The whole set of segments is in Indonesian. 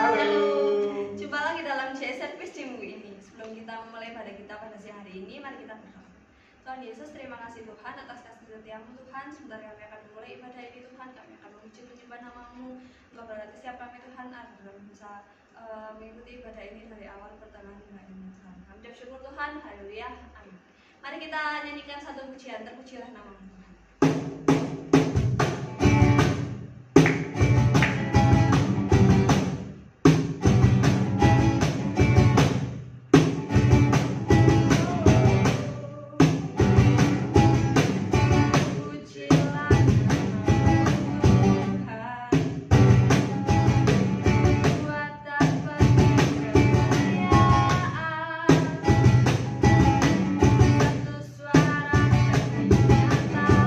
Halo. Jumpa lagi dalam CS Service di minggu ini. Sebelum kita memulai ibadah kita pada siang hari ini, mari kita berdoa. Tuhan Yesus, terima kasih Tuhan atas kasih setiamu Tuhan. Sebentar kami akan memulai ibadah ini Tuhan. Kami akan memuji-puji nama-Mu. Engkau berarti siap kami Tuhan agar bisa mengikuti ibadah ini dari awal pertengahan hingga akhir Tuhan. Kami ucap syukur Tuhan. Haleluya. Amin. Mari kita nyanyikan satu pujian. Terpujilah nama-Mu Tuhan. Satu suara dan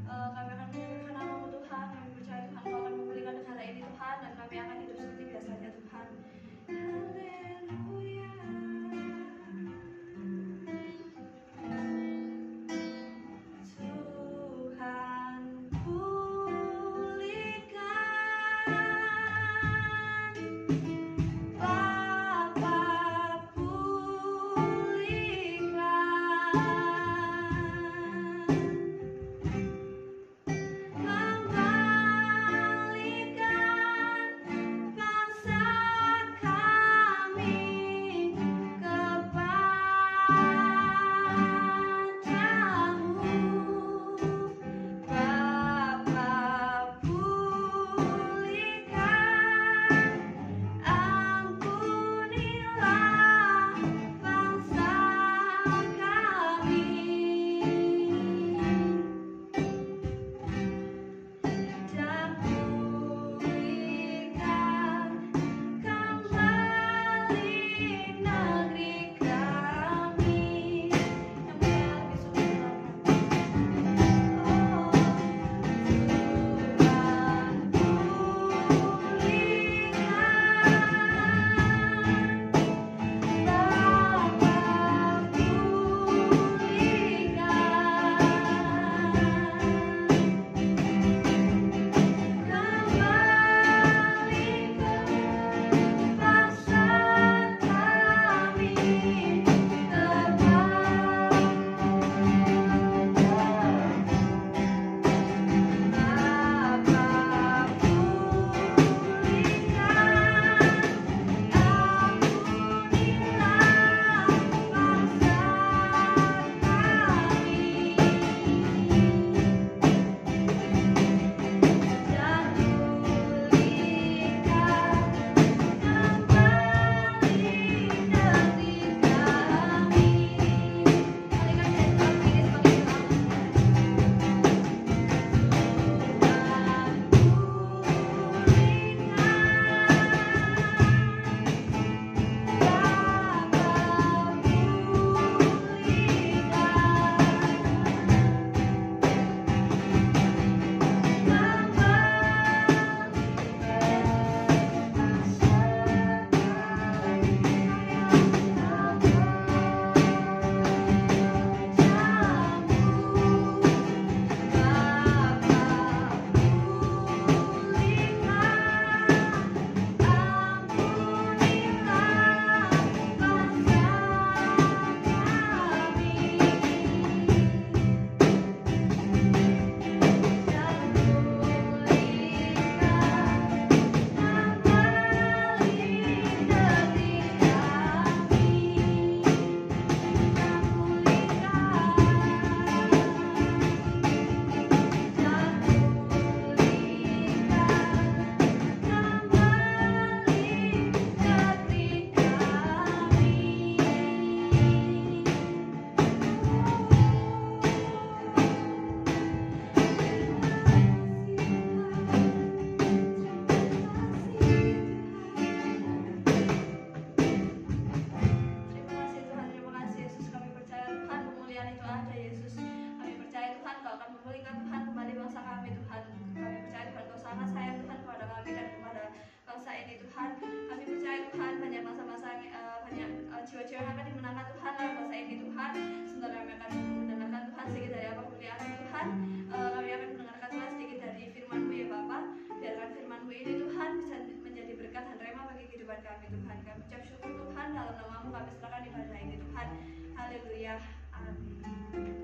Kami akan menyebutkan nama-Mu Tuhan. Kami percaya Tuhan Kau akan memulihkan negara ini Tuhan, dan kami akan hidup seperti biasanya Tuhan. Haleluya. Tuhan pulihkan, Bapa jiwa-jiwa yang akan dimenangkan Tuhan dalam bangsa ini Tuhan. Sebentar kami akan mendengarkan Tuhan sedikit dari apa kemuliaan Tuhan. Kami akan mendengarkan Tuhan sedikit dari firman-Mu ya Bapa. Biarkan firman-Mu ini Tuhan bisa menjadi berkat dan rema bagi kehidupan kami Tuhan. Kami ucap syukur Tuhan, dalam nama-Mu kami serahkan ibadah ini Tuhan. Haleluya. Amin.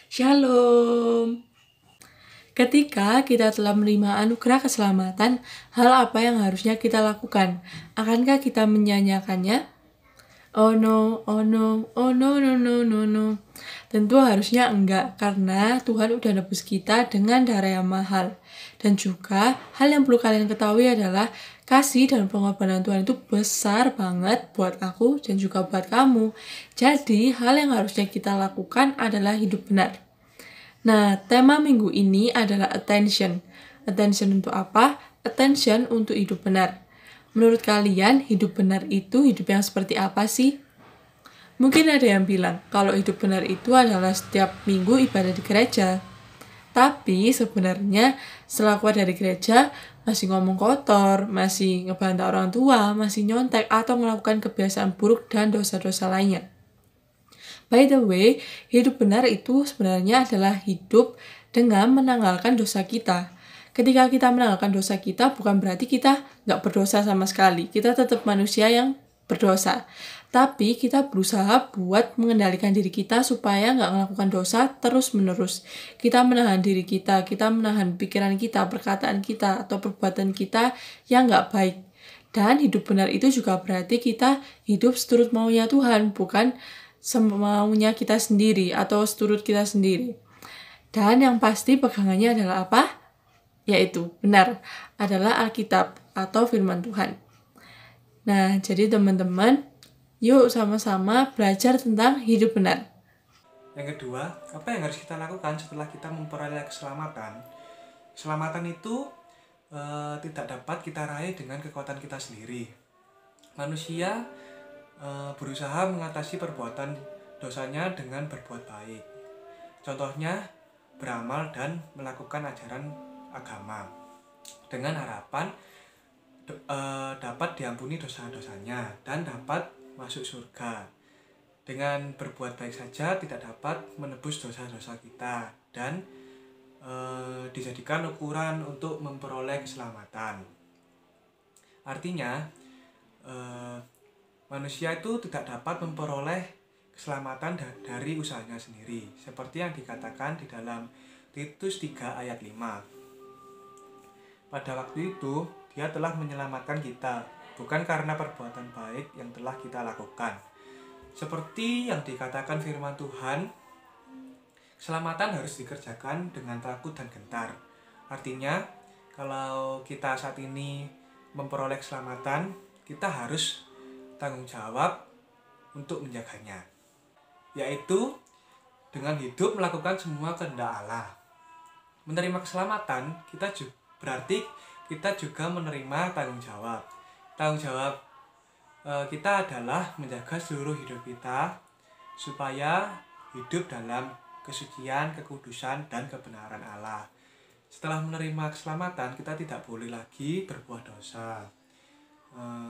Shalom. Ketika kita telah menerima anugerah keselamatan, hal apa yang harusnya kita lakukan? Akankah kita menyanyikannya? Oh no, oh no, oh no, no, no, no, no. Tentu harusnya enggak, karena Tuhan udah nebus kita dengan darah yang mahal. Dan juga, hal yang perlu kalian ketahui adalah kasih dan pengorbanan Tuhan itu besar banget buat aku dan juga buat kamu. Jadi, hal yang harusnya kita lakukan adalah hidup benar. Nah, tema minggu ini adalah attention. Attention untuk apa? Attention untuk hidup benar. Menurut kalian, hidup benar itu hidup yang seperti apa sih? Mungkin ada yang bilang kalau hidup benar itu adalah setiap minggu ibadah di gereja. Tapi sebenarnya setelah keluar dari gereja, masih ngomong kotor, masih ngebantah orang tua, masih nyontek, atau melakukan kebiasaan buruk dan dosa-dosa lainnya. By the way, hidup benar itu sebenarnya adalah hidup dengan menanggalkan dosa kita. Ketika kita menanggalkan dosa kita, bukan berarti kita nggak berdosa sama sekali. Kita tetap manusia yang berdosa. Tapi kita berusaha buat mengendalikan diri kita supaya nggak melakukan dosa terus-menerus. Kita menahan diri kita menahan pikiran kita, perkataan kita, atau perbuatan kita yang nggak baik. Dan hidup benar itu juga berarti kita hidup seturut maunya Tuhan, bukan semaunya kita sendiri atau seturut kita sendiri. Dan yang pasti pegangannya adalah apa? Yaitu benar, adalah Alkitab atau firman Tuhan. Nah, jadi teman-teman, yuk sama-sama belajar tentang hidup benar. Yang kedua, apa yang harus kita lakukan setelah kita memperoleh keselamatan? Keselamatan itu tidak dapat kita raih dengan kekuatan kita sendiri. Manusia berusaha mengatasi perbuatan dosanya dengan berbuat baik. Contohnya, beramal dan melakukan ajaran agama dengan harapan dapat diampuni dosa-dosanya dan dapat masuk surga. Dengan berbuat baik saja tidak dapat menebus dosa-dosa kita dan dijadikan ukuran untuk memperoleh keselamatan. Artinya, manusia itu tidak dapat memperoleh keselamatan dari usahanya sendiri, seperti yang dikatakan di dalam Titus 3 ayat 5. Pada waktu itu, Dia telah menyelamatkan kita, bukan karena perbuatan baik yang telah kita lakukan. Seperti yang dikatakan firman Tuhan, keselamatan harus dikerjakan dengan takut dan gentar. Artinya, kalau kita saat ini memperoleh keselamatan, kita harus tanggung jawab untuk menjaganya, yaitu dengan hidup melakukan semua kehendak Allah. Menerima keselamatan, berarti kita juga menerima tanggung jawab. Tanggung jawab kita adalah menjaga seluruh hidup kita supaya hidup dalam kesucian, kekudusan, dan kebenaran Allah. Setelah menerima keselamatan, kita tidak boleh lagi berbuat dosa.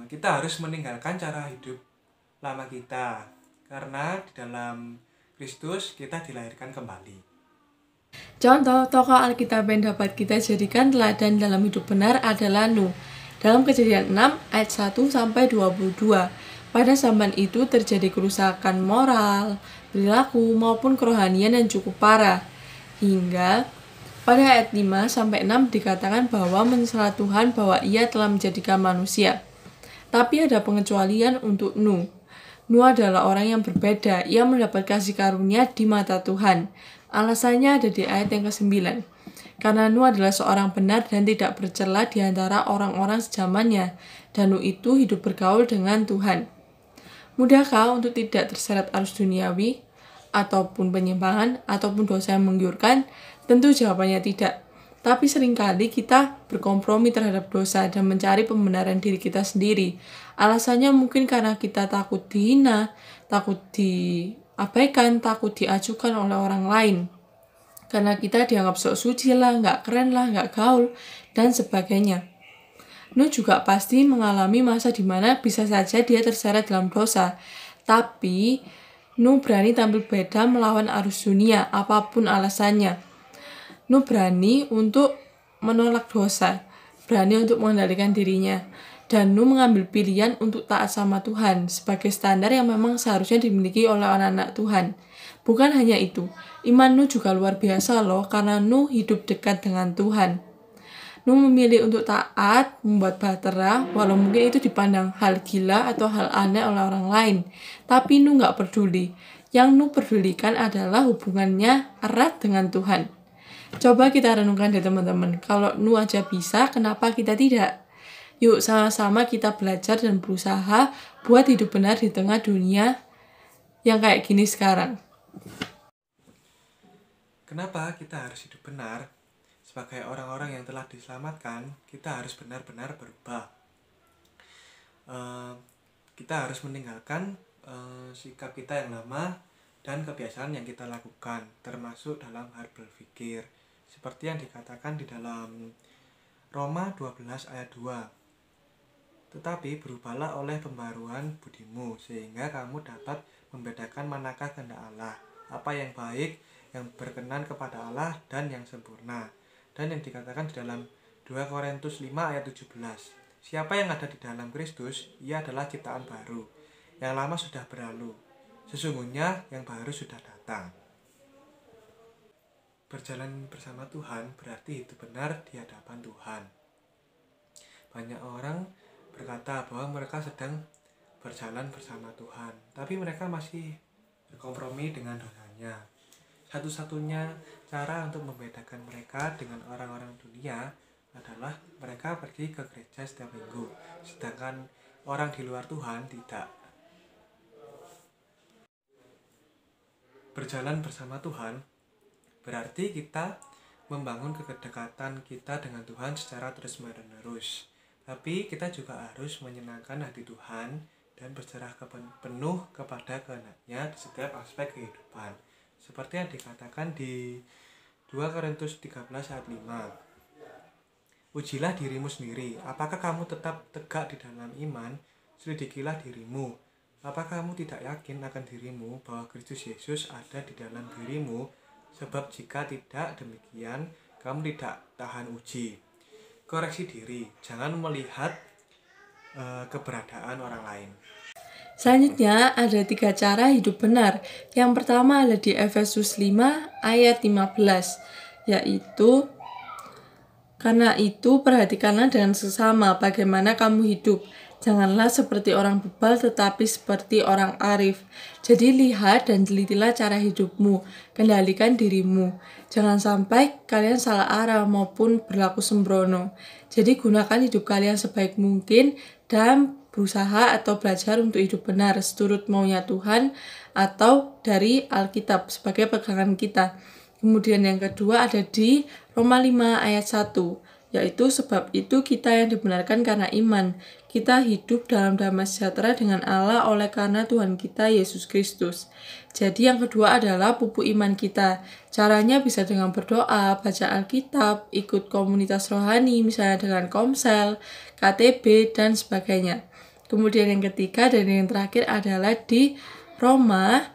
Kita harus meninggalkan cara hidup lama kita, karena di dalam Kristus kita dilahirkan kembali. Contoh tokoh Alkitab yang dapat kita jadikan teladan dalam hidup benar adalah Nuh. Dalam Kejadian 6 ayat 1-22, pada zaman itu terjadi kerusakan moral, perilaku maupun kerohanian yang cukup parah. Hingga pada ayat 5-6 dikatakan bahwa menyesalah Tuhan bahwa Ia telah menjadikan manusia. Tapi ada pengecualian untuk Nuh. Nuh adalah orang yang berbeda. Ia mendapat kasih karunia di mata Tuhan. Alasannya ada di ayat yang ke-9. Karena Nuh adalah seorang benar dan tidak bercela di antara orang-orang sejamannya, dan Nuh itu hidup bergaul dengan Tuhan. Mudahkah untuk tidak terseret arus duniawi, ataupun penyimpangan, ataupun dosa yang menggiurkan? Tentu jawabannya tidak. Tapi seringkali kita berkompromi terhadap dosa dan mencari pembenaran diri kita sendiri. Alasannya mungkin karena kita takut dihina, takut diabaikan, takut diajukan oleh orang lain. Karena kita dianggap sok suci lah, nggak keren lah, nggak gaul, dan sebagainya. Nuh juga pasti mengalami masa di mana bisa saja dia terseret dalam dosa. Tapi Nuh berani tampil beda melawan arus dunia, apapun alasannya. Nuh berani untuk menolak dosa, berani untuk mengendalikan dirinya. Dan Nuh mengambil pilihan untuk taat sama Tuhan sebagai standar yang memang seharusnya dimiliki oleh anak-anak Tuhan. Bukan hanya itu, iman Nuh juga luar biasa loh, karena Nuh hidup dekat dengan Tuhan. Nuh memilih untuk taat, membuat bahtera, walau mungkin itu dipandang hal gila atau hal aneh oleh orang lain. Tapi Nuh gak peduli. Yang Nuh pedulikan adalah hubungannya erat dengan Tuhan. Coba kita renungkan deh teman-teman, kalau Nuh aja bisa, kenapa kita tidak? Yuk sama-sama kita belajar dan berusaha buat hidup benar di tengah dunia yang kayak gini sekarang. Kenapa kita harus hidup benar? Sebagai orang-orang yang telah diselamatkan, kita harus benar-benar berubah. kita harus meninggalkan sikap kita yang lama dan kebiasaan yang kita lakukan, termasuk dalam hal berpikir. Seperti yang dikatakan di dalam Roma 12 ayat 2. Tetapi berubahlah oleh pembaruan budimu, sehingga kamu dapat membedakan manakah kehendak Allah, apa yang baik, yang berkenan kepada Allah, dan yang sempurna. Dan yang dikatakan di dalam 2 Korintus 5 ayat 17. Siapa yang ada di dalam Kristus, ia adalah ciptaan baru. Yang lama sudah berlalu, sesungguhnya yang baru sudah datang. Berjalan bersama Tuhan berarti hidup benar di hadapan Tuhan. Banyak orang berkata bahwa mereka sedang berjalan bersama Tuhan, tapi mereka masih berkompromi dengan dosanya. Satu-satunya cara untuk membedakan mereka dengan orang-orang dunia adalah mereka pergi ke gereja setiap minggu, sedangkan orang di luar Tuhan tidak. Berjalan bersama Tuhan berarti kita membangun kedekatan kita dengan Tuhan secara terus-menerus. Tapi kita juga harus menyenangkan hati Tuhan dan berserah penuh kepada kehendak-Nya di setiap aspek kehidupan. Seperti yang dikatakan di 2 Korintus 13 ayat 5. Ujilah dirimu sendiri, apakah kamu tetap tegak di dalam iman? Selidikilah dirimu. Apakah kamu tidak yakin akan dirimu bahwa Kristus Yesus ada di dalam dirimu? Sebab jika tidak demikian, kamu tidak tahan uji. Koreksi diri, jangan melihat keberadaan orang lain. Selanjutnya ada 3 cara hidup benar. Yang pertama ada di Efesus 5 ayat 15, yaitu karena itu perhatikanlah dengan sesama bagaimana kamu hidup. Janganlah seperti orang bebal tetapi seperti orang arif. Jadi lihat dan telitilah cara hidupmu, kendalikan dirimu. Jangan sampai kalian salah arah maupun berlaku sembrono. Jadi gunakan hidup kalian sebaik mungkin dan berusaha atau belajar untuk hidup benar seturut maunya Tuhan atau dari Alkitab sebagai pegangan kita. Kemudian yang kedua ada di Roma 5 ayat 1, yaitu sebab itu kita yang dibenarkan karena iman. Kita hidup dalam damai sejahtera dengan Allah oleh karena Tuhan kita Yesus Kristus. Jadi yang kedua adalah pupuk iman kita. Caranya bisa dengan berdoa, baca Alkitab, ikut komunitas rohani, misalnya dengan komsel, KTB, dan sebagainya. Kemudian yang ketiga dan yang terakhir adalah di Roma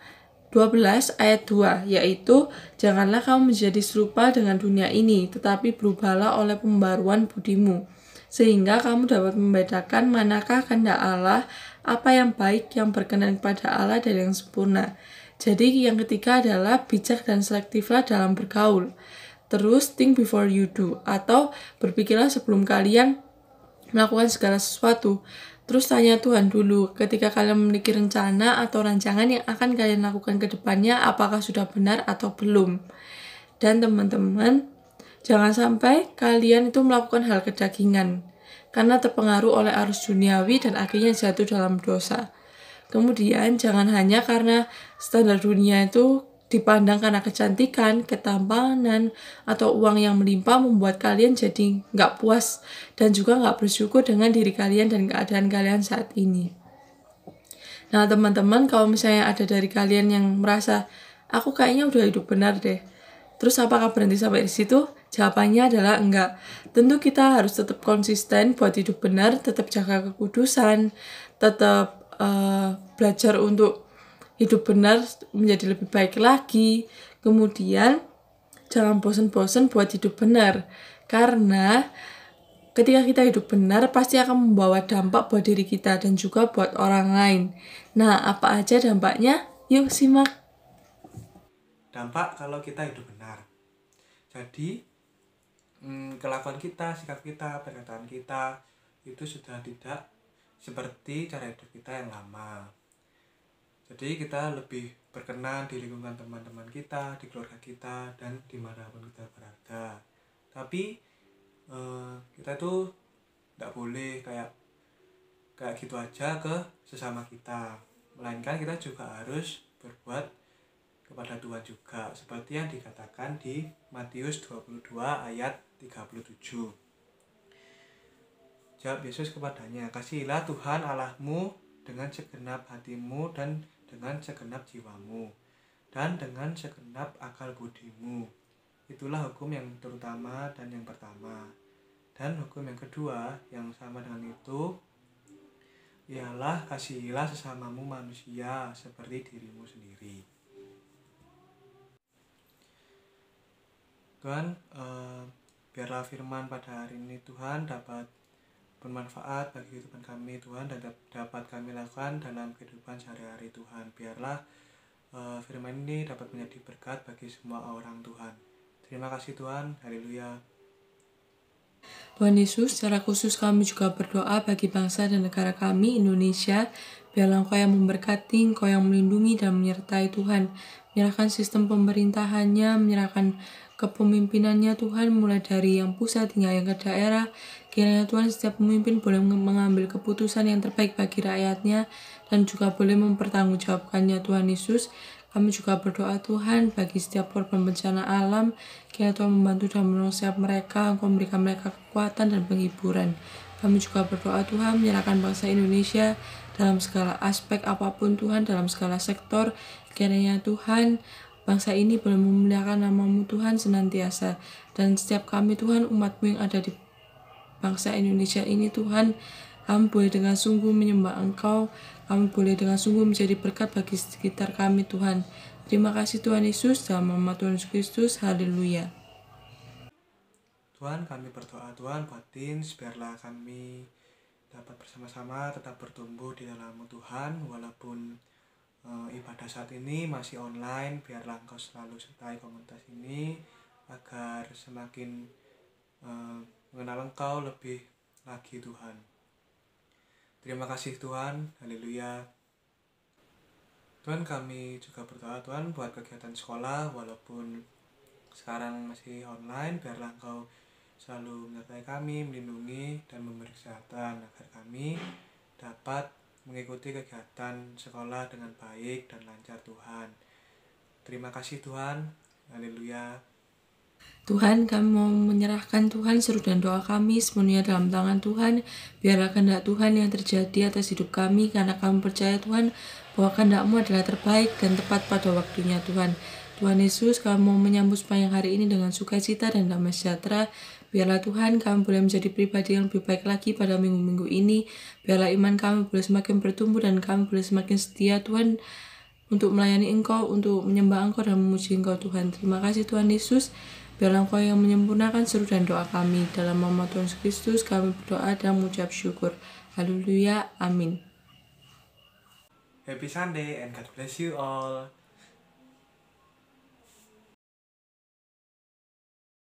12 ayat 2, yaitu janganlah kamu menjadi serupa dengan dunia ini, tetapi berubahlah oleh pembaruan budimu, sehingga kamu dapat membedakan manakah kehendak Allah, apa yang baik, yang berkenan kepada Allah, dan yang sempurna. Jadi yang ketiga adalah bijak dan selektiflah dalam bergaul. Terus think before you do, atau berpikirlah sebelum kalian melakukan segala sesuatu. Terus tanya Tuhan dulu, ketika kalian memiliki rencana atau rancangan yang akan kalian lakukan ke depannya, apakah sudah benar atau belum. Dan teman-teman, jangan sampai kalian itu melakukan hal kedagingan, karena terpengaruh oleh arus duniawi dan akhirnya jatuh dalam dosa. Kemudian jangan hanya karena standar dunia itu dipandang karena kecantikan, ketampanan, atau uang yang melimpah membuat kalian jadi nggak puas dan juga nggak bersyukur dengan diri kalian dan keadaan kalian saat ini. Nah teman-teman, kalau misalnya ada dari kalian yang merasa, aku kayaknya udah hidup benar deh, terus apakah berhenti sampai di situ? Jawabannya adalah enggak. Tentu kita harus tetap konsisten buat hidup benar, tetap jaga kekudusan, tetap belajar untuk hidup benar menjadi lebih baik lagi. Kemudian jangan bosan-bosan buat hidup benar, karena ketika kita hidup benar pasti akan membawa dampak buat diri kita dan juga buat orang lain. Nah, apa aja dampaknya? Yuk simak. Dampak kalau kita hidup benar. Jadi kelakuan kita, sikap kita, perkataan kita itu sudah tidak seperti cara hidup kita yang lama. Jadi kita lebih berkenan di lingkungan teman-teman kita, di keluarga kita, dan dimanapun kita berada. Tapi kita tuh tidak boleh kayak gitu aja ke sesama kita, melainkan kita juga harus berbuat kepada Tuhan juga, seperti yang dikatakan di Matius 22 ayat 37. Jawab Yesus kepadanya, kasihilah Tuhan Allahmu dengan segenap hatimu dan dengan segenap jiwamu dan dengan segenap akal budimu. Itulah hukum yang terutama dan yang pertama. Dan hukum yang kedua yang sama dengan itu ialah kasihilah sesamamu manusia seperti dirimu sendiri. Tuhan, biarlah firman pada hari ini Tuhan dapat bermanfaat bagi kehidupan kami Tuhan, dan dapat kami lakukan dalam kehidupan sehari-hari Tuhan. Biarlah firman ini dapat menjadi berkat bagi semua orang Tuhan. Terima kasih Tuhan, haleluya. Tuhan Yesus, secara khusus kami juga berdoa bagi bangsa dan negara kami, Indonesia. Biarlah Engkau yang memberkati, Engkau yang melindungi dan menyertai Tuhan. Menyerahkan sistem pemerintahannya, menyerahkan kepemimpinannya Tuhan, mulai dari yang pusat hingga yang ke daerah. Kiranya Tuhan setiap pemimpin boleh mengambil keputusan yang terbaik bagi rakyatnya dan juga boleh mempertanggungjawabkannya Tuhan Yesus. Kami juga berdoa Tuhan bagi setiap korban bencana alam. Kiranya Tuhan membantu dan menolong setiap mereka, Engkau memberikan mereka kekuatan dan penghiburan. Kami juga berdoa Tuhan menyerahkan bangsa Indonesia dalam segala aspek apapun Tuhan, dalam segala sektor. Kiranya Tuhan bangsa ini boleh memuliakan nama-Mu Tuhan senantiasa. Dan setiap kami Tuhan, umat-Mu yang ada di bangsa Indonesia ini Tuhan, kami boleh dengan sungguh menyembah Engkau. Kami boleh dengan sungguh menjadi berkat bagi sekitar kami Tuhan. Terima kasih Tuhan Yesus, dalam nama Tuhan Yesus Kristus, haleluya. Tuhan, kami berdoa Tuhan buat teens, biarlah kami dapat bersama-sama tetap bertumbuh di dalam Tuhan, walaupun ibadah saat ini masih online. Biarlah Engkau selalu sertai komunitas ini agar semakin mengenal Engkau lebih lagi Tuhan. Terima kasih Tuhan, haleluya. Tuhan, kami juga berdoa Tuhan buat kegiatan sekolah, walaupun sekarang masih online. Biarlah Engkau selalu menyertai kami, melindungi dan memberi kesehatan agar kami dapat mengikuti kegiatan sekolah dengan baik dan lancar Tuhan. Terima kasih Tuhan, haleluya. Tuhan, kami mau menyerahkan Tuhan seru dan doa kami sepenuhnya dalam tangan Tuhan. Biarlah kehendak Tuhan yang terjadi atas hidup kami, karena kami percaya Tuhan bahwa kehendak-Mu adalah terbaik dan tepat pada waktunya Tuhan. Tuhan Yesus, kami mau menyambut sepanjang hari ini dengan sukacita dan damai sejahtera. Biarlah Tuhan kami boleh menjadi pribadi yang lebih baik lagi pada minggu-minggu ini. Biarlah iman kami boleh semakin bertumbuh dan kami boleh semakin setia Tuhan untuk melayani Engkau, untuk menyembah Engkau dan memuji Engkau Tuhan. Terima kasih Tuhan Yesus. Biarlah Engkau yang menyempurnakan seru dan doa kami. Dalam nama Tuhan Yesus Kristus kami berdoa dan mengucap syukur. Haleluya, amin. Happy Sunday and God bless you all.